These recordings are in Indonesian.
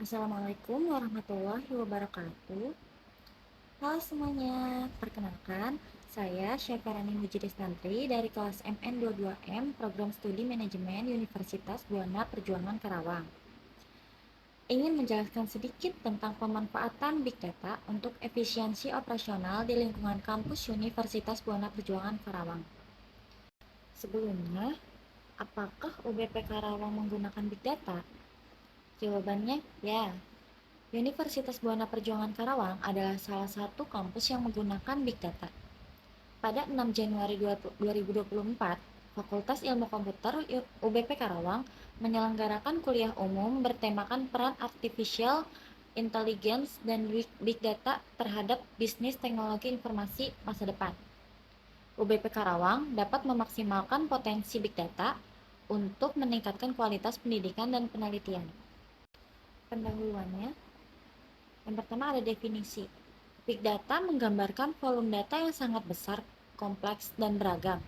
Assalamualaikum warahmatullahi wabarakatuh. Halo semuanya, perkenalkan saya Syafarani Mujidistantri dari kelas MN22M Program Studi Manajemen Universitas Buana Perjuangan Karawang. Ingin menjelaskan sedikit tentang pemanfaatan Big Data untuk efisiensi operasional di lingkungan kampus Universitas Buana Perjuangan Karawang. Sebelumnya, apakah UBP Karawang menggunakan Big Data? Jawabannya, ya. Universitas Buana Perjuangan Karawang adalah salah satu kampus yang menggunakan Big Data. Pada 6 Januari 2024, Fakultas Ilmu Komputer UBP Karawang menyelenggarakan kuliah umum bertemakan peran Artificial Intelligence dan Big Data terhadap bisnis teknologi informasi masa depan. UBP Karawang dapat memaksimalkan potensi Big Data untuk meningkatkan kualitas pendidikan dan penelitian. Pendahuluannya, yang pertama ada definisi. Big Data menggambarkan volume data yang sangat besar, kompleks, dan beragam,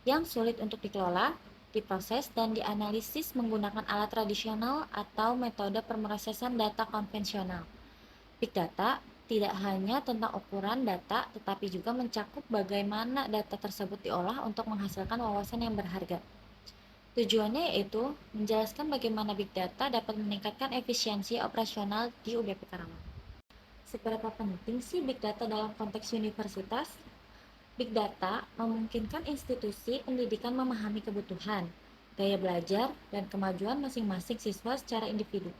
yang sulit untuk dikelola, diproses, dan dianalisis menggunakan alat tradisional atau metode pemrosesan data konvensional. Big Data tidak hanya tentang ukuran data, tetapi juga mencakup bagaimana data tersebut diolah untuk menghasilkan wawasan yang berharga. Tujuannya yaitu menjelaskan bagaimana Big Data dapat meningkatkan efisiensi operasional di UBP Karawang. Seberapa penting sih Big Data dalam konteks universitas? Big Data memungkinkan institusi pendidikan memahami kebutuhan, gaya belajar, dan kemajuan masing-masing siswa secara individu.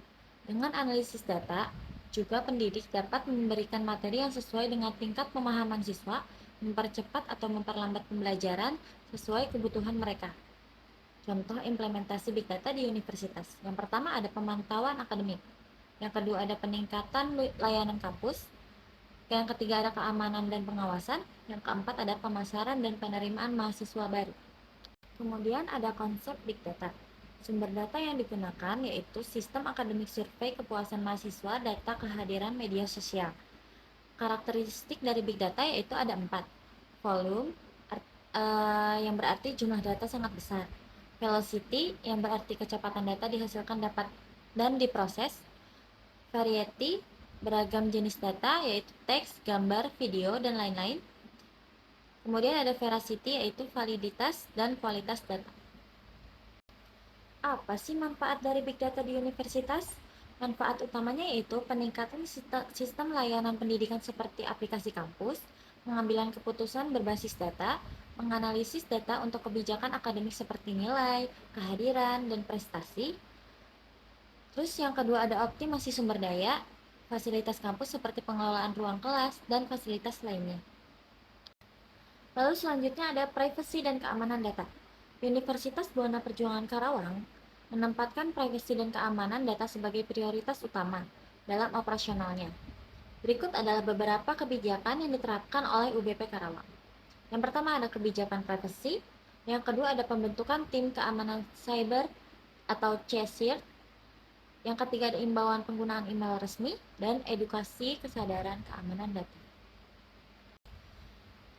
Dengan analisis data, juga pendidik dapat memberikan materi yang sesuai dengan tingkat pemahaman siswa, mempercepat atau memperlambat pembelajaran sesuai kebutuhan mereka. Contoh implementasi Big Data di universitas. Yang pertama ada pemantauan akademik. Yang kedua ada peningkatan layanan kampus. Yang ketiga ada keamanan dan pengawasan. Yang keempat ada pemasaran dan penerimaan mahasiswa baru. Kemudian ada konsep Big Data. Sumber data yang digunakan yaitu sistem akademik survei kepuasan mahasiswa, data kehadiran media sosial. Karakteristik dari Big Data yaitu ada 4. Volume, yang berarti jumlah data sangat besar. Velocity, yang berarti kecepatan data dihasilkan dapat dan diproses. Variety, beragam jenis data yaitu teks, gambar, video, dan lain-lain. Kemudian ada veracity yaitu validitas dan kualitas data. Apa sih manfaat dari Big Data di universitas? Manfaat utamanya yaitu peningkatan sistem layanan pendidikan seperti aplikasi kampus, pengambilan keputusan berbasis data, menganalisis data untuk kebijakan akademik seperti nilai, kehadiran, dan prestasi. Terus yang kedua ada optimasi sumber daya, fasilitas kampus seperti pengelolaan ruang kelas, dan fasilitas lainnya. Lalu selanjutnya ada privasi dan keamanan data. Universitas Buana Perjuangan Karawang menempatkan privasi dan keamanan data sebagai prioritas utama dalam operasionalnya. Berikut adalah beberapa kebijakan yang diterapkan oleh UBP Karawang. Yang pertama ada kebijakan privasi, yang kedua ada pembentukan tim keamanan cyber atau CSIR, yang ketiga ada imbauan penggunaan email resmi, dan edukasi kesadaran keamanan data.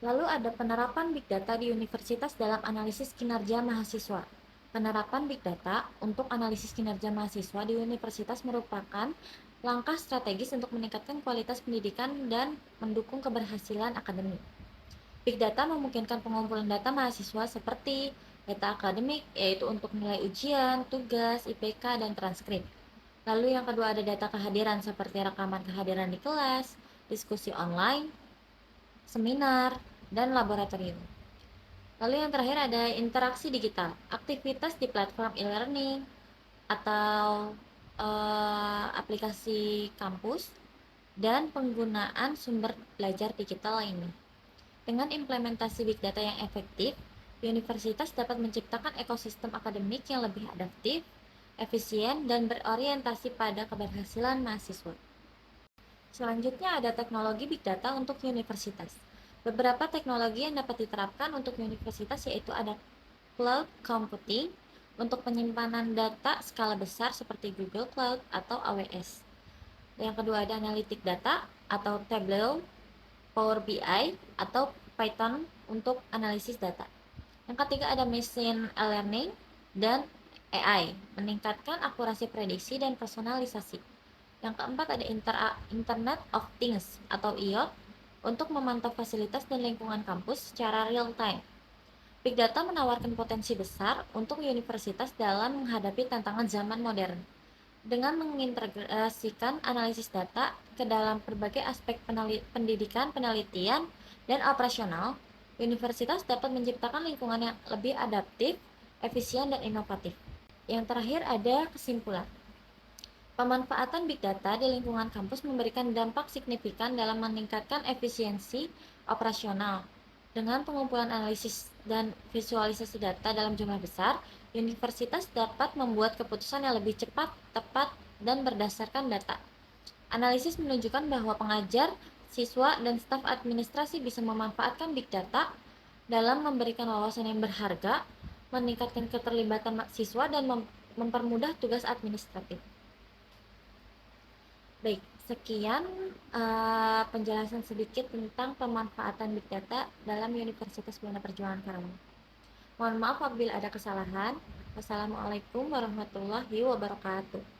Lalu ada penerapan Big Data di universitas dalam analisis kinerja mahasiswa. Penerapan Big Data untuk analisis kinerja mahasiswa di universitas merupakan langkah strategis untuk meningkatkan kualitas pendidikan dan mendukung keberhasilan akademik. Big Data memungkinkan pengumpulan data mahasiswa seperti data akademik, yaitu untuk nilai ujian, tugas, IPK, dan transkrip. Lalu yang kedua ada data kehadiran seperti rekaman kehadiran di kelas, diskusi online, seminar, dan laboratorium. Lalu yang terakhir ada interaksi digital, aktivitas di platform e-learning atau aplikasi kampus, dan penggunaan sumber belajar digital lainnya. Dengan implementasi Big Data yang efektif, universitas dapat menciptakan ekosistem akademik yang lebih adaptif, efisien, dan berorientasi pada keberhasilan mahasiswa. Selanjutnya ada teknologi Big Data untuk universitas. Beberapa teknologi yang dapat diterapkan untuk universitas yaitu ada cloud computing untuk penyimpanan data skala besar seperti Google Cloud atau AWS. Yang kedua ada analytic data atau Tableau, Power BI atau Python untuk analisis data. Yang ketiga ada machine learning dan AI, meningkatkan akurasi prediksi dan personalisasi. Yang keempat ada Internet of Things atau IoT untuk memantau fasilitas dan lingkungan kampus secara real time. Big Data menawarkan potensi besar untuk universitas dalam menghadapi tantangan zaman modern. Dengan mengintegrasikan analisis data ke dalam berbagai aspek pendidikan, penelitian, dan operasional, universitas dapat menciptakan lingkungan yang lebih adaptif, efisien, dan inovatif. Yang terakhir ada kesimpulan. Pemanfaatan Big Data di lingkungan kampus memberikan dampak signifikan dalam meningkatkan efisiensi operasional. Dengan pengumpulan analisis dan visualisasi data dalam jumlah besar, universitas dapat membuat keputusan yang lebih cepat, tepat, dan berdasarkan data. Analisis menunjukkan bahwa pengajar, siswa, dan staf administrasi bisa memanfaatkan Big Data dalam memberikan wawasan yang berharga, meningkatkan keterlibatan siswa, dan mempermudah tugas administratif. Baik, sekian penjelasan sedikit tentang pemanfaatan Big Data dalam Universitas Buana Perjuangan Karawang. Mohon maaf apabila ada kesalahan. Wassalamualaikum warahmatullahi wabarakatuh.